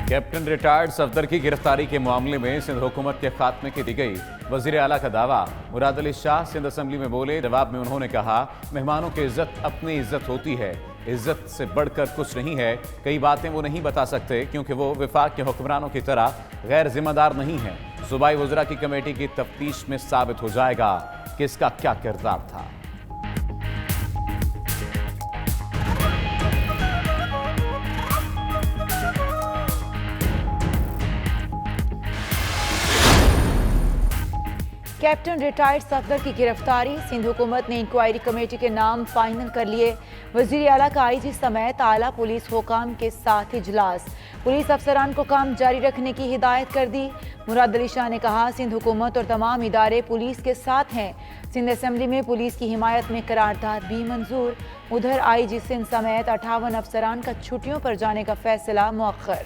Captain retired Safdar की गिरफ्तारी के मामले में सिंध हुकूमत के खात्मे की दी गई वजीर आला का दावा। मुराद अली शाह सिंध असेंबली में बोले। जवाब में उन्होंने कहा, मेहमानों की इज्जत अपनी इज्जत होती है, इज्जत से बढ़कर कुछ नहीं है। कई बातें वो नहीं बता सकते क्योंकि वो विफाक के हुक्मरानों की तरह गैर जिम्मेदार नहीं है। सूबाई वज़रा की कमेटी की तफ्तीश में साबित हो जाएगा कि इसका क्या किरदार था। कैप्टन रिटायर्ड सफदर की गिरफ्तारी। सिंध हुकूमत ने इंक्वायरी कमेटी के नाम फाइनल कर लिए। वजीर आला का आईजी समेत आला पुलिस हुकाम के साथ इजलास। पुलिस अफसरान को काम जारी रखने की हिदायत कर दी। मुराद अली शाह ने कहा, सिंध हुकूमत और तमाम इदारे पुलिस के साथ हैं। सिंध असेंबली में पुलिस की हिमायत में करारदाद भी मंजूर। उधर आईजी सिंध समेत 58 अफसरान का छुट्टियों पर जाने का फैसला मुअख्खर।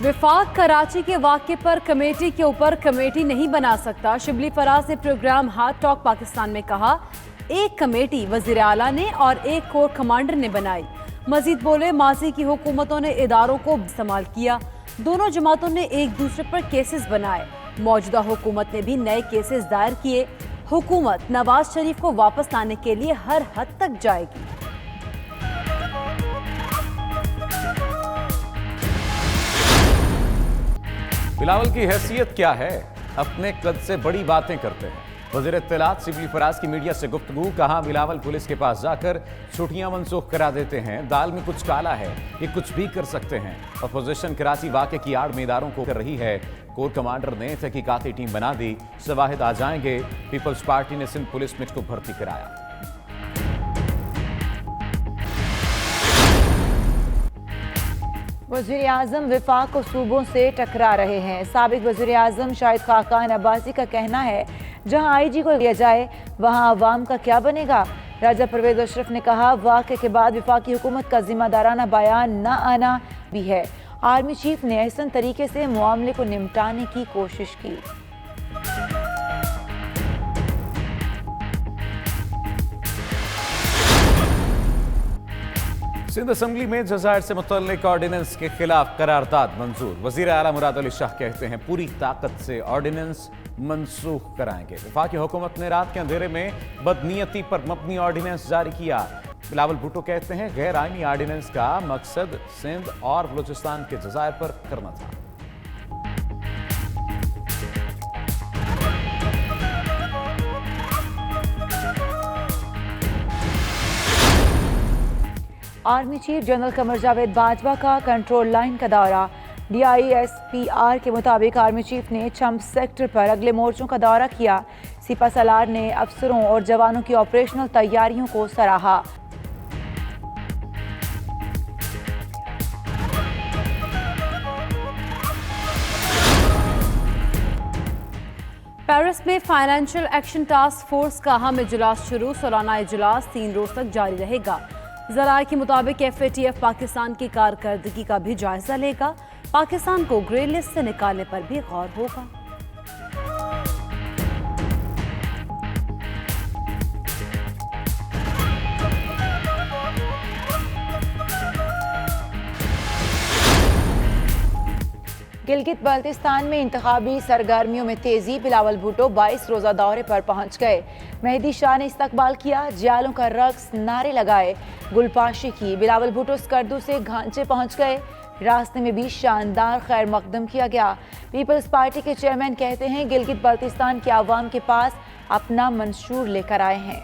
विफाक कराची के वाक़े पर कमेटी के ऊपर कमेटी नहीं बना सकता। शिबली फराज ने प्रोग्राम हार्ट टॉक पाकिस्तान में कहा, एक कमेटी वज़ीर आला ने और एक कोर कमांडर ने बनाई। मजीद बोले, माजी की हुकूमतों ने इदारों को इस्तेमाल किया, दोनों जमातों ने एक दूसरे पर केसेस बनाए। मौजूदा हुकूमत ने भी नए केसेस दायर किए। हुकूमत नवाज शरीफ को वापस लाने के लिए हर हद तक जाएगी। बिलावल की हैसियत क्या है? अपने कद से बड़ी बातें करते हैं। वज़ीर इत्तलात शिबली फराज की मीडिया से गुफ्तगू। कहा, बिलावल पुलिस के पास जाकर छुट्टियां मनसूख करा देते हैं। दाल में कुछ काला है, ये कुछ भी कर सकते हैं। अपोजिशन कराची वाक़े की आड़ में इदारों को कर रही है। कोर कमांडर ने तहकीकाती टीम बना दी, शवाहिद आ जाएंगे। पीपल्स पार्टी ने सिंध पुलिस में को भर्ती कराया। वज़ीर आज़म विफाक को सूबों से टकरा रहे हैं। साबिक वज़ीर आज़म शाहिद खाकान अब्बासी का कहना है, जहां आईजी को लिया जाए वहां अवाम का क्या बनेगा। राजा परवेज अशरफ ने कहा, वाक़े के बाद विफाकी हुकूमत का जिम्मेदाराना बयान न आना भी है। आर्मी चीफ ने एहसन तरीके से मामले को निपटाने की कोशिश की। सिंध असेंबली में जज़ायर से मुतल्लिक ऑर्डिनेंस के खिलाफ करारदाद मंजूर। वज़ीर आला मुराद अली शाह कहते हैं, पूरी ताकत से ऑर्डिनेंस मनसूख कराएंगे। वफाकी हुकूमत ने रात के अंधेरे में बदनीयती पर मबनी ऑर्डिनेंस जारी किया। बिलावल भुट्टो कहते हैं, गैर आईनी ऑर्डिनेंस का मकसद सिंध और बलूचिस्तान के जज़ायर पर करना था। Army chief general Qamar Javed Bajwa का कंट्रोल लाइन का दौरा। DISPR के मुताबिक आर्मी चीफ ने चंप सेक्टर पर अगले मोर्चों का दौरा किया। सिपा सलार ने अफसरों और जवानों की ऑपरेशनल तैयारियों को सराहा। पेरिस में फाइनेंशियल एक्शन टास्क फोर्स का अहम इजलास शुरू। सालाना इजलास 3 रोज तक जारी रहेगा। ज़राए के मुताबिक FATF पाकिस्तान की कारकर्दगी का भी जायजा लेगा। पाकिस्तान को ग्रे लिस्ट से निकालने पर भी गौर होगा। गिलगित बाल्टिस्तान में इंतखाबी सरगर्मियों में तेजी। बिलावल भुट्टो 22 रोजा दौरे पर पहुंच गए। मेहदी शाह ने इस्तकबाल किया, जियालों का रक्स, नारे लगाए, गुलपाशी की। बिलावल भुट्टो स्कर्दू से घांचे पहुंच गए। रास्ते में भी शानदार खैर मकदम किया गया। पीपल्स पार्टी के चेयरमैन कहते हैं, गिलगित बाल्टिस्तान के अवाम के पास अपना मंशूर लेकर आए हैं।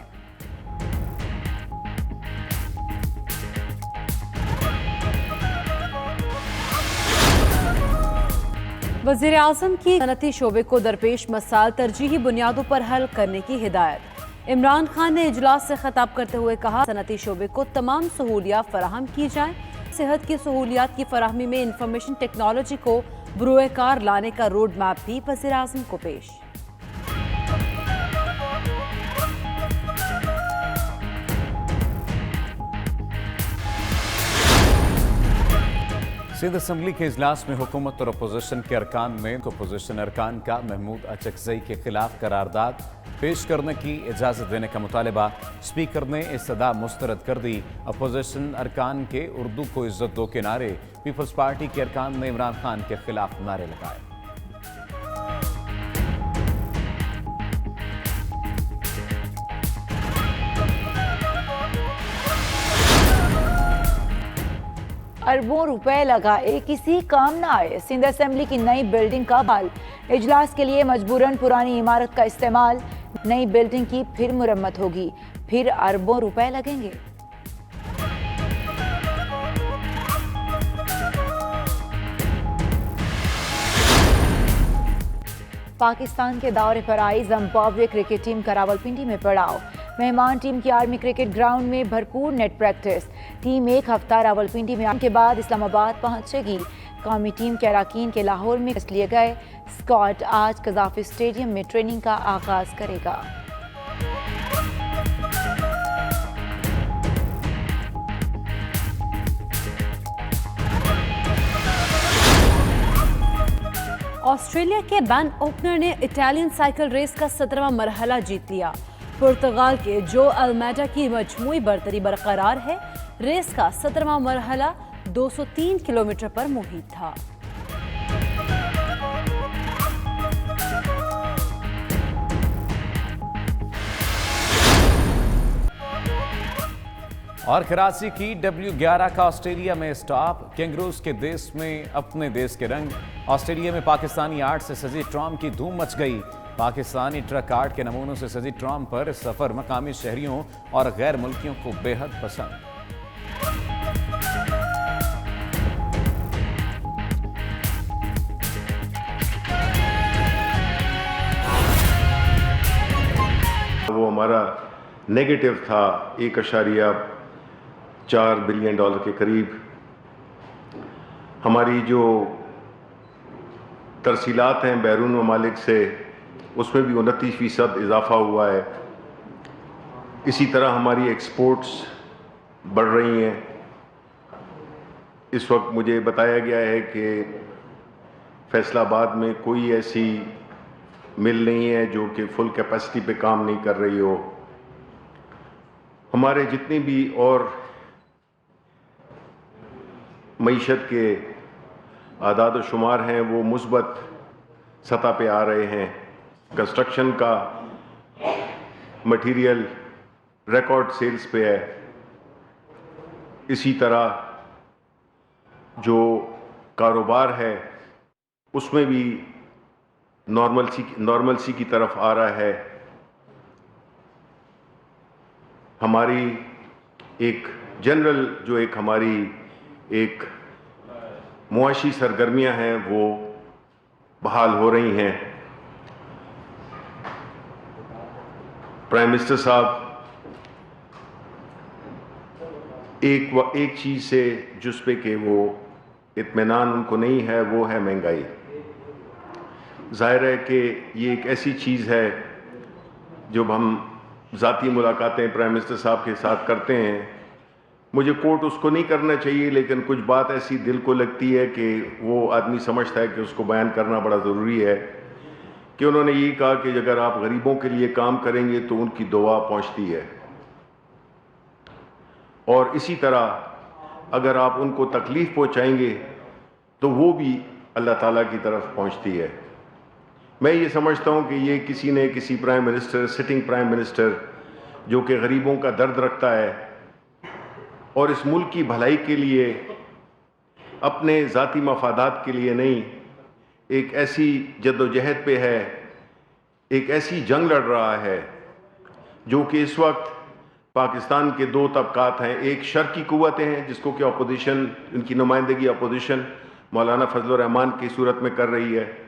वज़ीर आज़म की सनती शोबे को दरपेश मसाइल तरजीही बुनियादों पर हल करने की हिदायत। इमरान खान ने इजलास से खिताब करते हुए कहा, सनती शोबे को तमाम सहूलियात फराहम की जाएं। सेहत की सहूलियात की फराहमी में इंफॉर्मेशन टेक्नोलॉजी को बरूए कार लाने का रोड मैप भी वज़ीर आज़म को पेश। सिंध असम्बली के इजलास में हुकूमत और अपोजिशन के अरकान में अपोजिशन अरकान का महमूद अचकजई के खिलाफ करारदाद पेश करने की इजाज़त देने का मुतालबा। स्पीकर ने इस्तदा मुस्तरद कर दी। अपोजिशन अरकान के उर्दू को इज्जत दो के नारे। पीपल्स पार्टी के अरकान ने इमरान खान के खिलाफ नारे लगाए। अरबों रुपए लगाए किसी काम ना आए। सिंध असेंबली की नई बिल्डिंग का हाल। इजलास के लिए मजबूरन पुरानी इमारत का इस्तेमाल। नई बिल्डिंग की फिर मुरम्मत होगी, फिर अरबों रुपए लगेंगे। पाकिस्तान के दौरे पर आई जिम्बाब्वे क्रिकेट टीम का रावलपिंडी में पड़ाव। मेहमान टीम की आर्मी क्रिकेट ग्राउंड में भरपूर नेट प्रैक्टिस। टीम एक हफ्ता रावलपिंडी में आने के बाद इस्लामाबाद पहुंचेगी। कौमी टीम के अरकान के लाहौर में टेस्ट लिए गए। स्क्वाड आज कज़ाफी स्टेडियम में ट्रेनिंग का आगाज करेगा। ऑस्ट्रेलिया के बैन ओपनर ने इटालियन साइकिल रेस का 17वां मरहला जीत लिया। पुर्तगाल के जो अल्मेडा की मजमूई बरतरी बरकरार है। रेस का 17वां मरहला 203 किलोमीटर पर मुहित था। और कराची की W11 का ऑस्ट्रेलिया में स्टॉप। कैंगरूज के देश में अपने देश के रंग। ऑस्ट्रेलिया में पाकिस्तानी आर्ट से सजी ट्राम की धूम मच गई। पाकिस्तानी ट्रक आर्ट के नमूनों से सजी ट्राम पर सफर मकामी शहरियों और गैर मुल्कियों को बेहद पसंद। वो हमारा नेगेटिव था 1.4 बिलियन डॉलर के करीब। हमारी जो तरसीलात हैं बैरून ममालिक से, उसमें भी 29% इजाफा हुआ है। इसी तरह हमारी एक्सपोर्ट्स बढ़ रही हैं। इस वक्त मुझे बताया गया है कि फैसलाबाद में कोई ऐसी मिल नहीं है जो कि फुल कैपेसिटी पे काम नहीं कर रही हो। हमारे जितने भी और मईशत के आदाद व शुमार हैं वो मुस्बत सतह पे आ रहे हैं। कंस्ट्रक्शन का मटेरियल रिकॉर्ड सेल्स पे है। इसी तरह जो कारोबार है उसमें भी नॉर्मलसी की तरफ आ रहा है। हमारी एक जनरल जो एक हमारी एक मुआशी सरगर्मियां हैं वो बहाल हो रही हैं। प्राइम मिनिस्टर साहब एक चीज़ से जिस पे कि वो इत्मीनान उनको नहीं है वो है महंगाई। जाहिर है कि ये एक ऐसी चीज़ है जब हम ज़ाती मुलाकातें प्राइम मिनिस्टर साहब के साथ करते हैं, मुझे कोट उसको नहीं करना चाहिए, लेकिन कुछ बात ऐसी दिल को लगती है कि वो आदमी समझता है कि उसको बयान करना बड़ा ज़रूरी है कि उन्होंने ये कहा कि अगर आप गरीबों के लिए काम करेंगे तो उनकी दुआ पहुंचती है, और इसी तरह अगर आप उनको तकलीफ़ पहुंचाएंगे तो वो भी अल्लाह ताला की तरफ पहुंचती है। मैं ये समझता हूँ कि ये किसी prime minister, sitting prime minister जो कि गरीबों का दर्द रखता है और इस मुल्क की भलाई के लिए, अपने ज़ाती मफादात के लिए नहीं, एक ऐसी जद्दोजहद पे है, एक ऐसी जंग लड़ रहा है जो कि इस वक्त पाकिस्तान के दो तबकात हैं। एक शर्की कुव्वतें हैं जिसको कि अपोजिशन, उनकी नुमाइंदगी अपोजिशन मौलाना फजल रहमान की सूरत में कर रही है,